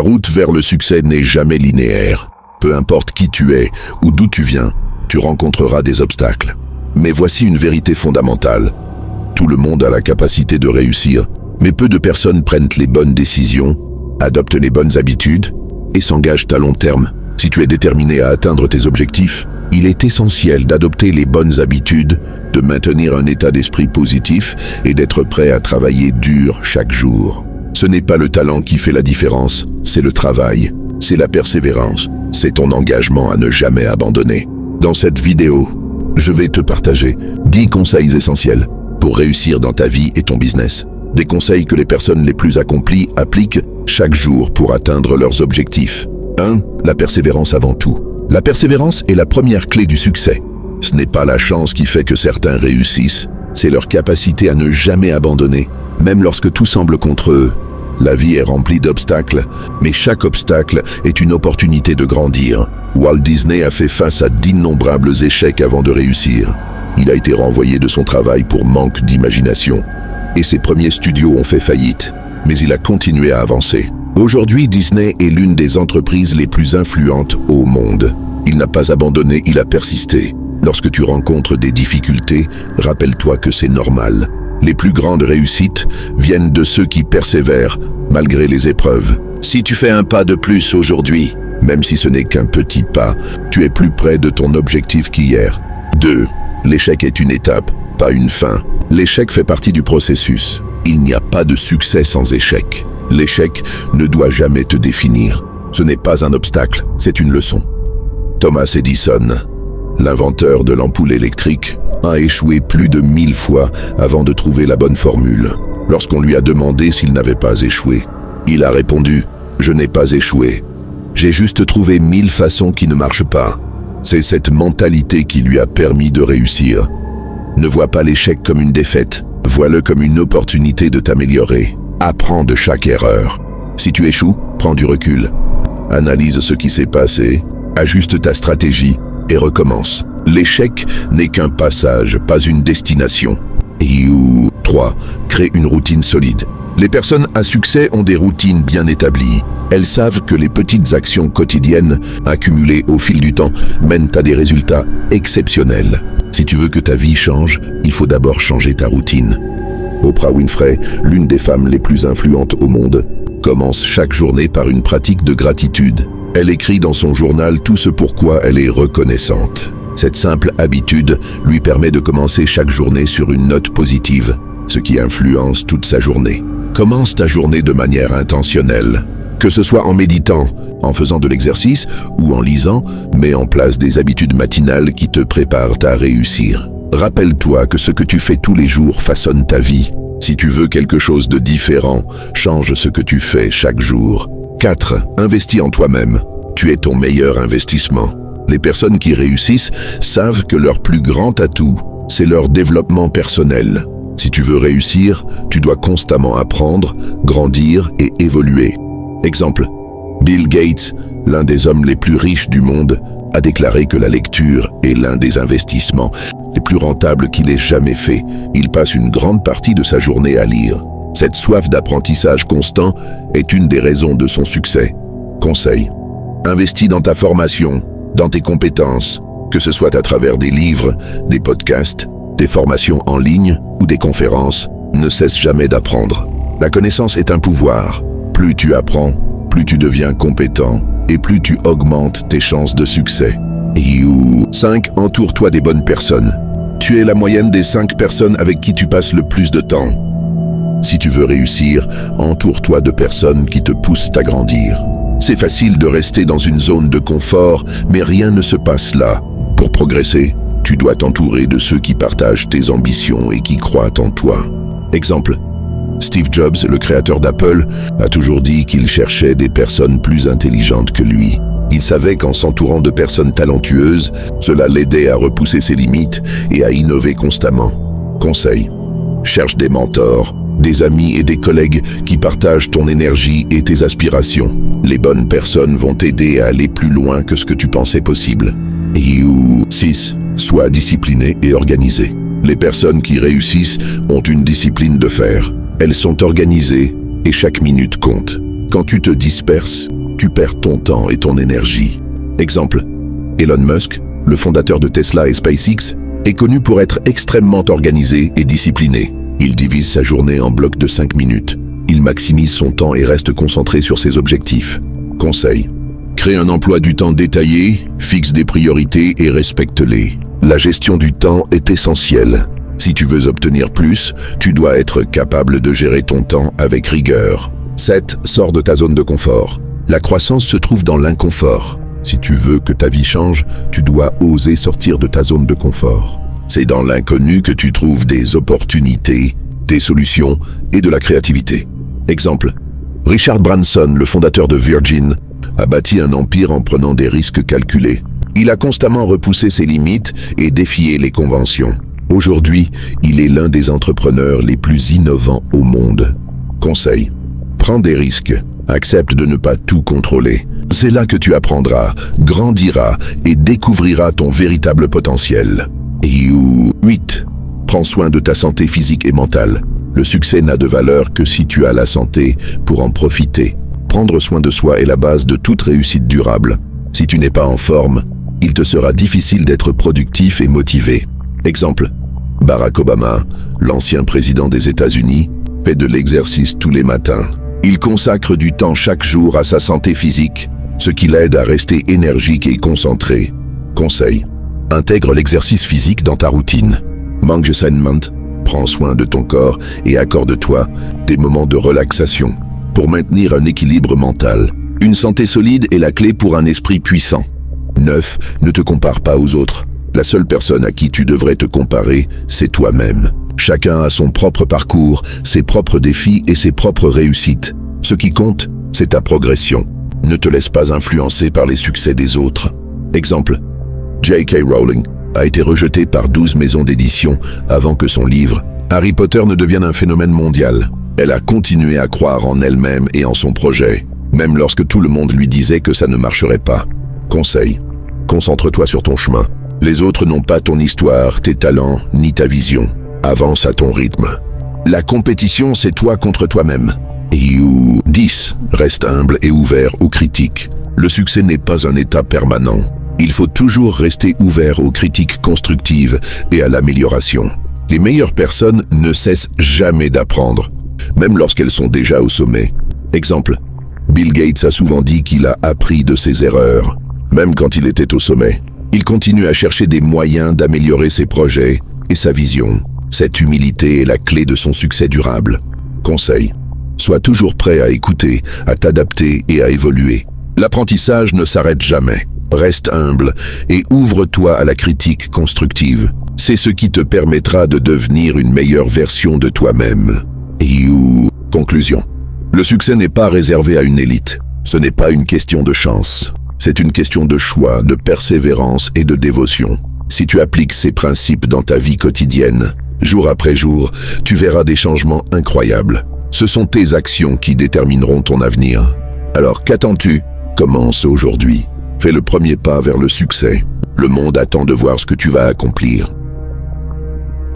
route vers le succès n'est jamais linéaire. Peu importe qui tu es ou d'où tu viens, tu rencontreras des obstacles. Mais voici une vérité fondamentale. Tout le monde a la capacité de réussir, mais peu de personnes prennent les bonnes décisions, adoptent les bonnes habitudes et s'engagent à long terme. Si tu es déterminé à atteindre tes objectifs, il est essentiel d'adopter les bonnes habitudes, de maintenir un état d'esprit positif et d'être prêt à travailler dur chaque jour. Ce n'est pas le talent qui fait la différence, c'est le travail, c'est la persévérance, c'est ton engagement à ne jamais abandonner. Dans cette vidéo, je vais te partager 10 conseils essentiels pour réussir dans ta vie et ton business. Des conseils que les personnes les plus accomplies appliquent chaque jour pour atteindre leurs objectifs. 1. La persévérance avant tout. La persévérance est la première clé du succès. Ce n'est pas la chance qui fait que certains réussissent, c'est leur capacité à ne jamais abandonner, même lorsque tout semble contre eux. La vie est remplie d'obstacles, mais chaque obstacle est une opportunité de grandir. Walt Disney a fait face à d'innombrables échecs avant de réussir. Il a été renvoyé de son travail pour manque d'imagination. Et ses premiers studios ont fait faillite, mais il a continué à avancer. Aujourd'hui, Disney est l'une des entreprises les plus influentes au monde. Il n'a pas abandonné, il a persisté. Lorsque tu rencontres des difficultés, rappelle-toi que c'est normal. Les plus grandes réussites viennent de ceux qui persévèrent, malgré les épreuves. Si tu fais un pas de plus aujourd'hui, même si ce n'est qu'un petit pas, tu es plus près de ton objectif qu'hier. 2. L'échec est une étape, pas une fin. L'échec fait partie du processus. Il n'y a pas de succès sans échec. L'échec ne doit jamais te définir. Ce n'est pas un obstacle, c'est une leçon. Thomas Edison, l'inventeur de l'ampoule électrique, a échoué plus de 1000 fois avant de trouver la bonne formule. Lorsqu'on lui a demandé s'il n'avait pas échoué, il a répondu « Je n'ai pas échoué. J'ai juste trouvé 1000 façons qui ne marchent pas. » C'est cette mentalité qui lui a permis de réussir. Ne vois pas l'échec comme une défaite, vois-le comme une opportunité de t'améliorer. Apprends de chaque erreur. Si tu échoues, prends du recul. Analyse ce qui s'est passé, ajuste ta stratégie et recommence. L'échec n'est qu'un passage, pas une destination. 3. Crée une routine solide. Les personnes à succès ont des routines bien établies. Elles savent que les petites actions quotidiennes, accumulées au fil du temps, mènent à des résultats exceptionnels. Si tu veux que ta vie change, il faut d'abord changer ta routine. Oprah Winfrey, l'une des femmes les plus influentes au monde, commence chaque journée par une pratique de gratitude. Elle écrit dans son journal tout ce pourquoi elle est reconnaissante. Cette simple habitude lui permet de commencer chaque journée sur une note positive, ce qui influence toute sa journée. Commence ta journée de manière intentionnelle. Que ce soit en méditant, en faisant de l'exercice ou en lisant, mets en place des habitudes matinales qui te préparent à réussir. Rappelle-toi que ce que tu fais tous les jours façonne ta vie. Si tu veux quelque chose de différent, change ce que tu fais chaque jour. 4. Investis en toi-même. Tu es ton meilleur investissement. Les personnes qui réussissent savent que leur plus grand atout, c'est leur développement personnel. Si tu veux réussir, tu dois constamment apprendre, grandir et évoluer. Exemple, Bill Gates, l'un des hommes les plus riches du monde, a déclaré que la lecture est l'un des investissements les plus rentables qu'il ait jamais fait. Il passe une grande partie de sa journée à lire. Cette soif d'apprentissage constant est une des raisons de son succès. Conseil: investis dans ta formation, dans tes compétences, que ce soit à travers des livres, des podcasts, des formations en ligne ou des conférences, ne cesse jamais d'apprendre. La connaissance est un pouvoir. Plus tu apprends, plus tu deviens compétent et plus tu augmentes tes chances de succès. 5. Entoure-toi des bonnes personnes. Tu es la moyenne des 5 personnes avec qui tu passes le plus de temps. Si tu veux réussir, entoure-toi de personnes qui te poussent à grandir. C'est facile de rester dans une zone de confort, mais rien ne se passe là. Pour progresser, tu dois t'entourer de ceux qui partagent tes ambitions et qui croient en toi. Exemple, Steve Jobs, le créateur d'Apple, a toujours dit qu'il cherchait des personnes plus intelligentes que lui. Il savait qu'en s'entourant de personnes talentueuses, cela l'aidait à repousser ses limites et à innover constamment. Conseil: cherche des mentors, des amis et des collègues qui partagent ton énergie et tes aspirations. Les bonnes personnes vont t'aider à aller plus loin que ce que tu pensais possible. 6. Sois discipliné et organisé. Les personnes qui réussissent ont une discipline de fer. Elles sont organisées et chaque minute compte. Quand tu te disperses, tu perds ton temps et ton énergie. Exemple, Elon Musk, le fondateur de Tesla et SpaceX, est connu pour être extrêmement organisé et discipliné. Il divise sa journée en blocs de 5 minutes. Il maximise son temps et reste concentré sur ses objectifs. Conseil: crée un emploi du temps détaillé, fixe des priorités et respecte-les. La gestion du temps est essentielle. Si tu veux obtenir plus, tu dois être capable de gérer ton temps avec rigueur. 7. Sors de ta zone de confort. La croissance se trouve dans l'inconfort. Si tu veux que ta vie change, tu dois oser sortir de ta zone de confort. C'est dans l'inconnu que tu trouves des opportunités, des solutions et de la créativité. Exemple, Richard Branson, le fondateur de Virgin, a bâti un empire en prenant des risques calculés. Il a constamment repoussé ses limites et défié les conventions. Aujourd'hui, il est l'un des entrepreneurs les plus innovants au monde. Conseil: prends des risques, accepte de ne pas tout contrôler. C'est là que tu apprendras, grandiras et découvriras ton véritable potentiel. 8. Prends soin de ta santé physique et mentale. Le succès n'a de valeur que si tu as la santé pour en profiter. Prendre soin de soi est la base de toute réussite durable. Si tu n'es pas en forme, il te sera difficile d'être productif et motivé. Exemple, Barack Obama, l'ancien président des États-Unis, fait de l'exercice tous les matins. Il consacre du temps chaque jour à sa santé physique, ce qui l'aide à rester énergique et concentré. Conseil: intègre l'exercice physique dans ta routine. Manque sainement, prends soin de ton corps et accorde-toi des moments de relaxation pour maintenir un équilibre mental. Une santé solide est la clé pour un esprit puissant. 9. Ne te compare pas aux autres. La seule personne à qui tu devrais te comparer, c'est toi-même. Chacun a son propre parcours, ses propres défis et ses propres réussites. Ce qui compte, c'est ta progression. Ne te laisse pas influencer par les succès des autres. Exemple, J.K. Rowling a été rejetée par 12 maisons d'édition avant que son livre Harry Potter ne devienne un phénomène mondial. Elle a continué à croire en elle-même et en son projet, même lorsque tout le monde lui disait que ça ne marcherait pas. Conseil: concentre-toi sur ton chemin. Les autres n'ont pas ton histoire, tes talents, ni ta vision. Avance à ton rythme. La compétition, c'est toi contre toi-même. 10. Reste humble et ouvert aux critiques. Le succès n'est pas un état permanent. Il faut toujours rester ouvert aux critiques constructives et à l'amélioration. Les meilleures personnes ne cessent jamais d'apprendre, même lorsqu'elles sont déjà au sommet. Exemple, Bill Gates a souvent dit qu'il a appris de ses erreurs, même quand il était au sommet. Il continue à chercher des moyens d'améliorer ses projets et sa vision. Cette humilité est la clé de son succès durable. Conseil: sois toujours prêt à écouter, à t'adapter et à évoluer. L'apprentissage ne s'arrête jamais. Reste humble et ouvre-toi à la critique constructive. C'est ce qui te permettra de devenir une meilleure version de toi-même. Conclusion: le succès n'est pas réservé à une élite. Ce n'est pas une question de chance. C'est une question de choix, de persévérance et de dévotion. Si tu appliques ces principes dans ta vie quotidienne, jour après jour, tu verras des changements incroyables. Ce sont tes actions qui détermineront ton avenir. Alors qu'attends-tu? Commence aujourd'hui. Fais le premier pas vers le succès. Le monde attend de voir ce que tu vas accomplir.